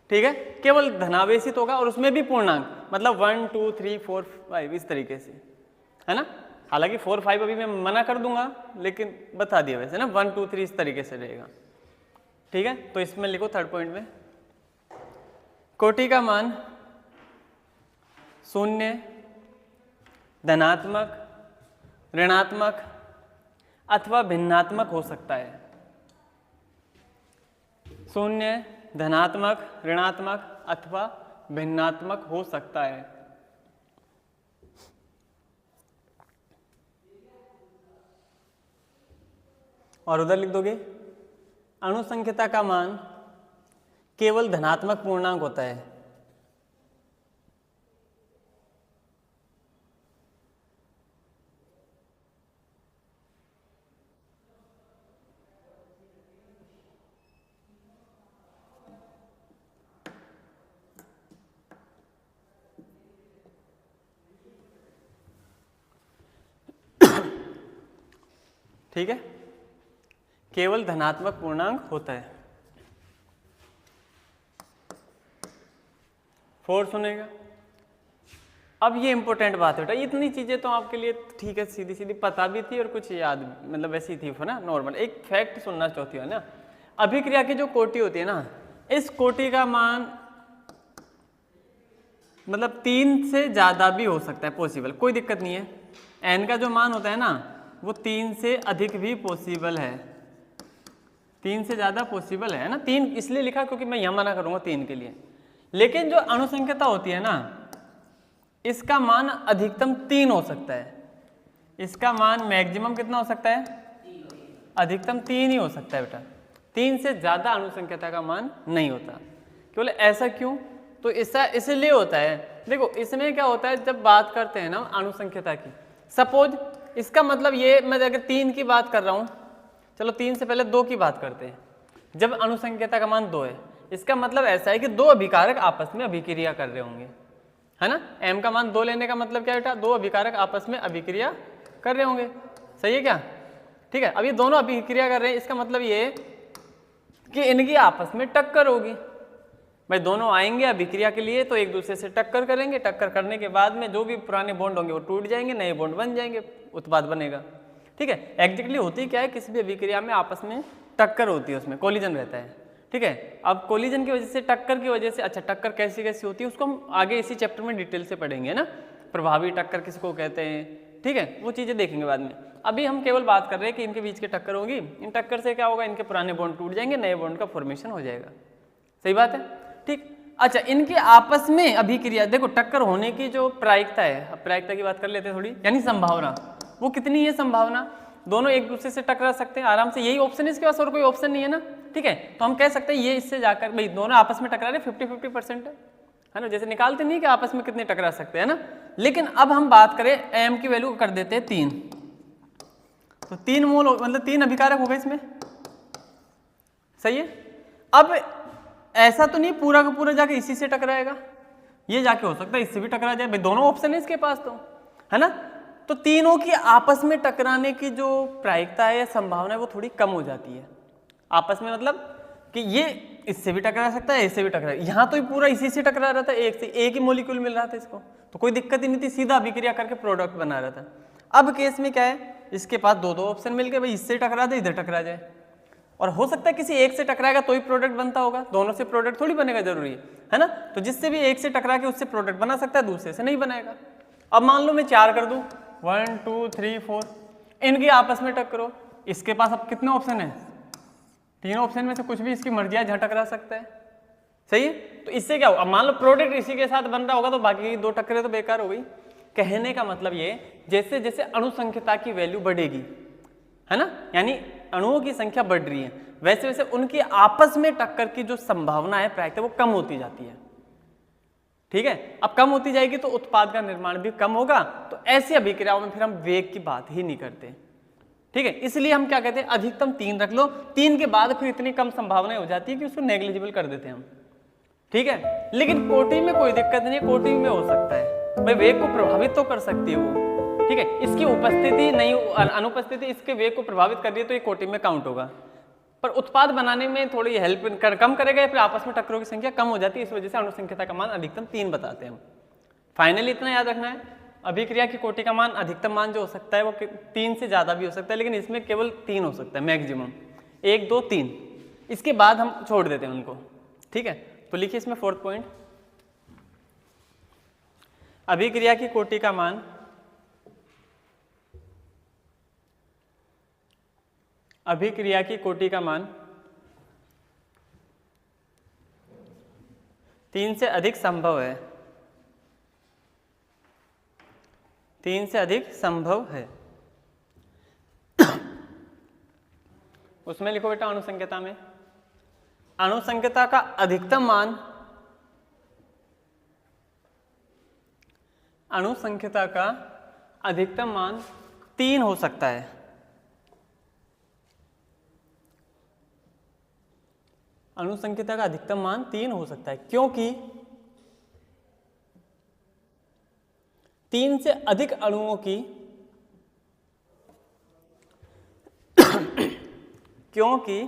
ठीक है। केवल धनावेशित होगा और उसमें भी पूर्णांक, मतलब 1 2 3 4 5 इस तरीके से, है ना। हालांकि 4 5 अभी मैं मना कर दूंगा, लेकिन बता दिया वैसे ना, 1 2 3 इस तरीके से रहेगा, ठीक है। तो इसमें लिखो थर्ड पॉइंट में, कोटि का मान शून्य, धनात्मक, ऋणात्मक अथवा भिन्नात्मक हो सकता है। शून्य, धनात्मक, ऋणात्मक अथवा भिन्नात्मक हो सकता है। और उधर लिख दोगे, अणुसंख्यता का मान केवल धनात्मक पूर्णांक होता है। ठीक है, केवल धनात्मक पूर्णांक होता है। 4 सुनेगा। अब ये इंपॉर्टेंट बात है बेटा, इतनी चीजें तो आपके लिए ठीक है, सीधी सीधी पता भी थी और कुछ याद, मतलब वैसी थी ना, नॉर्मल। एक फैक्ट सुनना चाहती हो ना, अभिक्रिया की जो कोटि होती है ना, इस कोटि का मान मतलब 3 से ज्यादा भी हो सकता है, पॉसिबल, कोई दिक्कत नहीं है। n का जो मान होता है ना, वो 3 से अधिक भी पॉसिबल है, 3 से ज्यादा पॉसिबल है ना। 3 इसलिए लिखा क्योंकि मैं यहां मना करूंगा 3 के लिए। लेकिन जो अणुसंख्यता होती है ना, इसका मान अधिकतम 3 हो सकता है। इसका मान मैक्सिमम कितना हो सकता है? अधिकतम 3 ही हो सकता है बेटा, 3 से ज्यादा अणुसंख्यता का मान नहीं होता। केवल ऐसा क्यों? तो ऐसा इसलिए होता है, देखो इसमें क्या होता है, जब बात करते हैं ना अनुसंख्यता की, सपोज इसका मतलब ये, मैं अगर 3 की बात कर रहा हूँ, चलो 3 से पहले 2 की बात करते हैं। जब अनुसंख्यता का मान 2 है, इसका मतलब ऐसा है कि 2 अभिकारक आपस में अभिक्रिया कर रहे होंगे, है ना। m का मान 2 लेने का मतलब क्या बेटा, 2 अभिकारक आपस में अभिक्रिया कर रहे होंगे, सही है क्या? ठीक है, अब ये दोनों अभिक्रिया कर रहे हैं, इसका मतलब ये कि इनकी आपस में टक्कर होगी। भाई दोनों आएंगे अभिक्रिया के लिए तो एक दूसरे से टक्कर करेंगे, टक्कर करने के बाद में जो भी पुराने बॉन्ड होंगे वो टूट जाएंगे, नए बॉन्ड बन जाएंगे, उत्पाद बनेगा। ठीक है, एग्जैक्टली होती क्या है, किसी भी अभिक्रिया में आपस में टक्कर होती है, उसमें कोलिजन रहता है। ठीक है, अब कोलिजन की वजह से, टक्कर की वजह से, अच्छा टक्कर कैसी कैसी होती है उसको हम आगे इसी चैप्टर में डिटेल से पढ़ेंगे ना, प्रभावी टक्कर किसको कहते हैं, ठीक है, वो चीज़ें देखेंगे बाद में। अभी हम केवल बात कर रहे हैं कि इनके बीच की टक्कर होगी, इन टक्कर से क्या होगा, इनके पुराने बॉन्ड टूट जाएंगे, नए बॉन्ड का फॉर्मेशन हो जाएगा, सही बात है। ठीक, अच्छा इनके आपस में अभिक्रिया, देखो टक्कर होने की जो प्रायिकता है, अब प्रायिकता की बात कर लेते हैं थोड़ी, यानी संभावना, वो कितनी है संभावना, दोनों एक दूसरे से टकरा सकते हैं आराम से, यही ऑप्शन है इसके पास, और कोई ऑप्शन नहीं है ना। ठीक है, तो हम कह सकते हैं ये इससे जाकर, भाई दोनों आपस में टकरा रहे, 50-50% है ना, जैसे निकालते नहीं कि आपस में कितने टकरा सकते हैं ना। लेकिन अब हम बात करें m की वैल्यू कर देते हैं 3, तो 3 मोल मतलब 3 अभिकारक हो गए इसमें, सही है। अब ऐसा तो नहीं पूरा का पूरा जाके इसी से टकराएगा, ये जाके हो सकता है इससे भी टकरा जाए, भाई दोनों ऑप्शन है इसके पास तो, है ना। तो तीनों की आपस में टकराने की जो प्रायिकता है या संभावना है वो थोड़ी कम हो जाती है आपस में, मतलब कि ये इससे भी टकरा सकता है, इससे भी टकरा, यहाँ तो पूरा इसी से टकरा रहा था, एक से एक ही मॉलिक्यूल मिल रहा था इसको, तो कोई दिक्कत ही नहीं थी, सीधा अभिक्रिया करके प्रोडक्ट बना रहा था। अब केस में क्या है, इसके पास दो ऑप्शन मिल गए, भाई इससे टकरा जाए, इधर टकरा जाए, और हो सकता है किसी एक से टकराएगा तो ही प्रोडक्ट बनता होगा, दोनों से प्रोडक्ट थोड़ी बनेगा जरूरी है ना। तो जिससे भी एक से टकरा के उससे प्रोडक्ट बना सकता है, दूसरे से नहीं बनाएगा। अब मान लो मैं 4 कर दूं, 1 2 3 4, इनकी आपस में टक्करो, इसके पास अब कितने ऑप्शन है, 3 ऑप्शन में से कुछ भी इसकी मर्जी है जहाँ टकरा सकता है, सही है। तो इससे क्या होगा, अब मान लो प्रोडक्ट इसी के साथ बन रहा होगा तो बाकी की 2 टक्करें तो बेकार हो गई। कहने का मतलब ये, जैसे जैसे अनुसंख्यता की वैल्यू बढ़ेगी, है ना, यानी अणुओं की संख्या बढ़ रही है, वैसे वैसे उनकी आपस में टक्कर की जो संभावना है प्रायिकता वो कम होती जाती है। ठीक है, अब कम होती जाएगी तो उत्पाद का निर्माण भी कम होगा, तो ऐसी अभिक्रियाओं में फिर हम वेग की बात ही नहीं करते। ठीक है, इसलिए हम क्या कहते हैं, अधिकतम 3 रख लो, 3 के बाद फिर इतनी कम संभावनाएं हो जाती है कि उसको नेग्लिजिबल कर देते हैं हम। ठीक है, लेकिन कोटि में कोई दिक्कत नहीं है, कोटि में हो सकता है, भाई वेग को प्रभावित तो कर सकती है वो। ठीक है, इसकी उपस्थिति नहीं, अनुपस्थिति इसके वेग को प्रभावित कर रही है तो ये कोटि में काउंट होगा, पर उत्पाद बनाने में थोड़ी हेल्प कम करेगा, फिर आपस में टक्करों की संख्या कम हो जाती है, इस वजह से अनुसंख्यता का मान अधिकतम 3 बताते हैं हम। फाइनली इतना याद रखना है, अभिक्रिया की कोटि का मान, अधिकतम मान जो हो सकता है वो 3 से ज्यादा भी हो सकता है, लेकिन इसमें केवल 3 हो सकता है मैक्सिमम, 1 2 3, इसके बाद हम छोड़ देते हैं उनको। ठीक है, तो लिखिए इसमें 4th पॉइंट, अभिक्रिया की कोटि का मान अभिक्रिया की कोटि का मान 3 से अधिक संभव है, 3 से अधिक संभव है। उसमें लिखो बेटा अनुसंख्यता में, अनुसंख्यता का अधिकतम मान, अनुसंख्यता का अधिकतम मान 3 हो सकता है। अनुसंख्यता का अधिकतम मान 3 हो सकता है, क्योंकि 3 से अधिक अणुओं की क्योंकि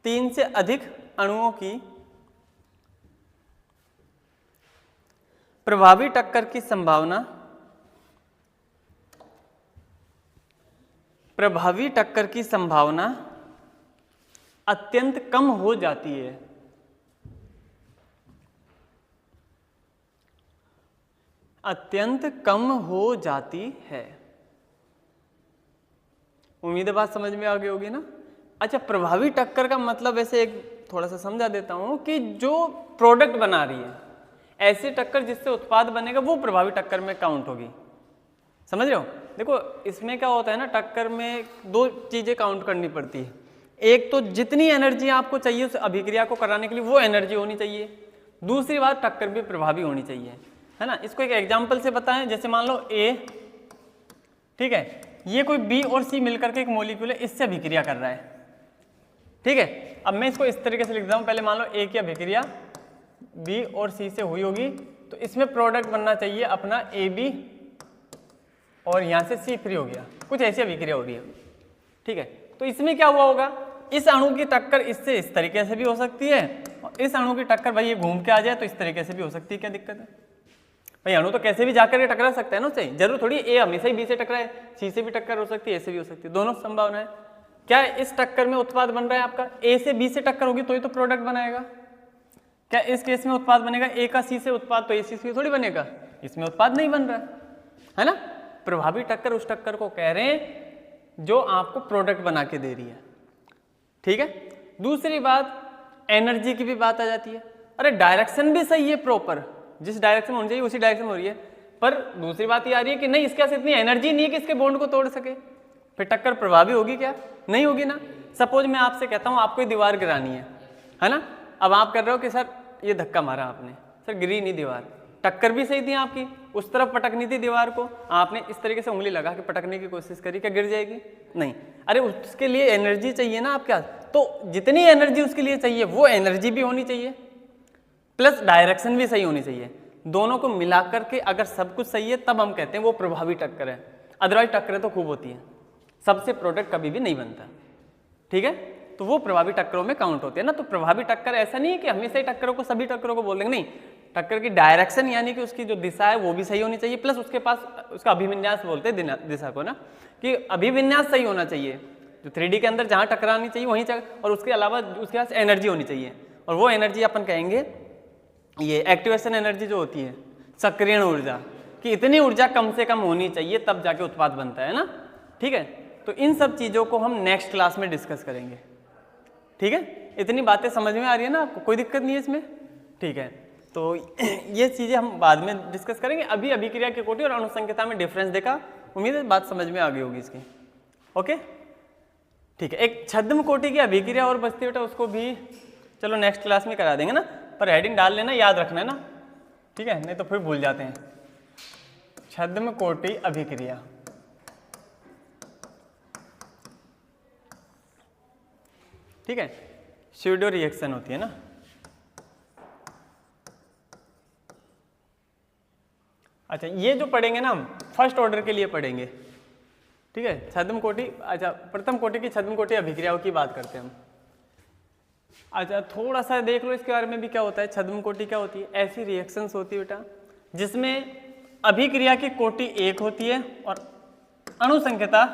3 से अधिक अणुओं की प्रभावी टक्कर की संभावना, प्रभावी टक्कर की संभावना अत्यंत कम हो जाती है। अत्यंत कम हो जाती है। उम्मीद है बात समझ में आ गई होगी ना। अच्छा, प्रभावी टक्कर का मतलब वैसे एक थोड़ा सा समझा देता हूं कि जो प्रोडक्ट बना रही है, ऐसी टक्कर जिससे उत्पाद बनेगा वो प्रभावी टक्कर में काउंट होगी। समझ रहे हो? देखो इसमें क्या होता है ना, टक्कर में 2 चीजें काउंट करनी पड़ती है। एक तो जितनी एनर्जी आपको चाहिए उस अभिक्रिया को कराने के लिए वो एनर्जी होनी चाहिए, दूसरी बात टक्कर भी प्रभावी होनी चाहिए, है ना। इसको एक एग्जाम्पल से बताएं, जैसे मान लो A, ठीक है, ये कोई B और C मिलकर के एक मॉलिक्यूल है, इससे अभिक्रिया कर रहा है, ठीक है। अब मैं इसको इस तरीके से लिख देता हूँ, पहले मान लो A की अभिक्रिया B और C से हुई होगी, तो इसमें प्रोडक्ट बनना चाहिए अपना AB और यहाँ से C फ्री हो गया, कुछ ऐसी अभिक्रिया हो रही है, ठीक है। तो इसमें क्या हुआ होगा, इस अणु की टक्कर इससे इस तरीके से भी हो सकती है, और इस अणु की टक्कर भाई ये घूम के आ जाए तो इस तरीके से भी हो सकती है, क्या दिक्कत है भाई। अणु तो कैसे भी जाकर के टकरा सकता है ना उससे, जरूर थोड़ी ए हमेशा ही बी से टकराए, सी से भी टक्कर हो सकती है, ए से भी हो सकती है, दोनों संभावना है। क्या इस टक्कर में उत्पाद बन रहा है आपका, ए से बी से टक्कर होगी तो ही तो प्रोडक्ट बनाएगा। क्या इस केस में उत्पाद बनेगा ए का सी से उत्पाद, तो ए सी से थोड़ी बनेगा, इसमें उत्पाद नहीं बन रहा है ना। प्रभावी टक्कर उस टक्कर को कह रहे हैं जो आपको प्रोडक्ट बना के दे रही है, ठीक है। दूसरी बात, एनर्जी की भी बात आ जाती है। अरे डायरेक्शन भी सही है प्रॉपर, जिस डायरेक्शन में होनी चाहिए उसी डायरेक्शन में हो रही है, पर दूसरी बात ये आ रही है कि नहीं इसके पास इतनी एनर्जी नहीं है कि इसके बॉन्ड को तोड़ सके, फिर टक्कर प्रभावी होगी क्या, नहीं होगी ना। सपोज मैं आपसे कहता हूँ आपको दीवार गिरानी है ना। अब आप कर रहे हो कि सर ये धक्का मारा आपने, सर गिरी नहीं दीवार, टक्कर भी सही थी आपकी, उस तरफ पटकनी थी दीवार को, आपने इस तरीके से उंगली लगा के पटकने की कोशिश करी, क्या गिर जाएगी, नहीं। अरे उसके लिए एनर्जी चाहिए ना आपके पास, तो जितनी एनर्जी उसके लिए चाहिए वो एनर्जी भी होनी चाहिए, प्लस डायरेक्शन भी सही होनी चाहिए। दोनों को मिलाकर के अगर सब कुछ सही है तब हम कहते हैं वो प्रभावी टक्कर है, अदरवाइज टक्करें तो खूब होती हैं, सबसे प्रोडक्ट कभी भी नहीं बनता, ठीक है। तो वो प्रभावी टक्करों में काउंट होते हैं ना। तो प्रभावी टक्कर ऐसा नहीं है कि हमेशा ही टक्करों को सभी टक्करों को बोल देंगे, नहीं, टक्कर की डायरेक्शन यानी कि उसकी जो दिशा है वो भी सही होनी चाहिए, प्लस उसके पास उसका अभिविन्यास बोलते हैं दिशा को ना, कि अभिविन्यास सही होना चाहिए, जो 3D के अंदर जहाँ टकरानी चाहिए वहीं और उसके अलावा उसके पास एनर्जी होनी चाहिए, और वो एनर्जी अपन कहेंगे ये एक्टिवेशन एनर्जी जो होती है, सक्रियण ऊर्जा, कि इतनी ऊर्जा कम से कम होनी चाहिए तब जाके उत्पाद बनता है ना, ठीक है। तो इन सब चीज़ों को हम नेक्स्ट क्लास में डिस्कस करेंगे, ठीक है। इतनी बातें समझ में आ रही है ना आपको, कोई दिक्कत नहीं है इसमें, ठीक है। तो ये चीज़ें हम बाद में डिस्कस करेंगे। अभी अभिक्रिया की कोटि और अनुसंख्यता में डिफरेंस देखा, उम्मीद है बात समझ में आ गई होगी इसकी, ओके, ठीक है। एक छद्म कोटि की अभिक्रिया और बचती बेटा, उसको भी चलो नेक्स्ट क्लास में करा देंगे ना, पर हेडिंग डाल लेना, याद रखना है ना, ठीक है, नहीं तो फिर भूल जाते हैं। छद्म कोटि अभिक्रिया, ठीक है, स्यूडो रिएक्शन होती है ना। अच्छा, ये जो पढ़ेंगे ना हम फर्स्ट ऑर्डर के लिए पढ़ेंगे, ठीक है, छद्म कोटि। अच्छा, प्रथम कोटि की छद्म कोटि अभिक्रियाओं की बात करते हैं हम। अच्छा, थोड़ा सा देख लो इसके बारे में भी, क्या होता है छद्म कोटि, क्या होती है, ऐसी रिएक्शंस होती है बेटा जिसमें अभिक्रिया की कोटि 1 होती है और अणुसंख्यता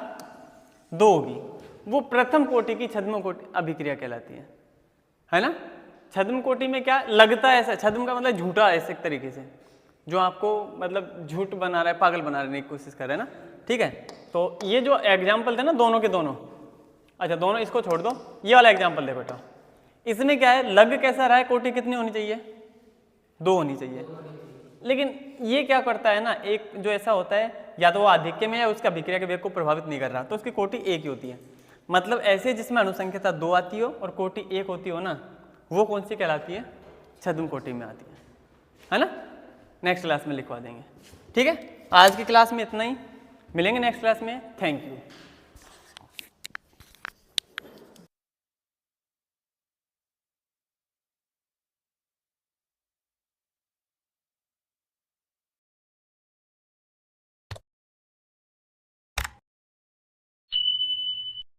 2 होगी, वो प्रथम कोटि की छद्म कोटि अभिक्रिया कहलाती है ना। छद्म कोटि में क्या लगता है, ऐसा छद्म का मतलब झूठा, ऐसे एक तरीके से जो आपको मतलब झूठ बना रहा है, पागल बनाने की कोशिश कर रहा है ना, ठीक है। तो ये जो एग्जाम्पल थे ना दोनों के दोनों, अच्छा दोनों इसको छोड़ दो, ये वाला एग्जाम्पल देखो बेटा, इसमें क्या है, लग कैसा रहा है, कोटि कितनी होनी चाहिए, 2 होनी चाहिए। लेकिन ये क्या करता है ना, एक जो ऐसा होता है, या तो वो आधिक्य में या उसका अभिक्रिया के वेग को प्रभावित नहीं कर रहा, तो उसकी कोटि 1 ही होती है। मतलब ऐसे जिसमें अनुसंख्यता 2 आती हो और कोटि 1 होती हो ना, वो कौन सी कहलाती है, छद्म कोटि में आती है ना। नेक्स्ट क्लास में लिखवा देंगे, ठीक है। आज की क्लास में इतना ही, मिलेंगे नेक्स्ट क्लास में, थैंक यू।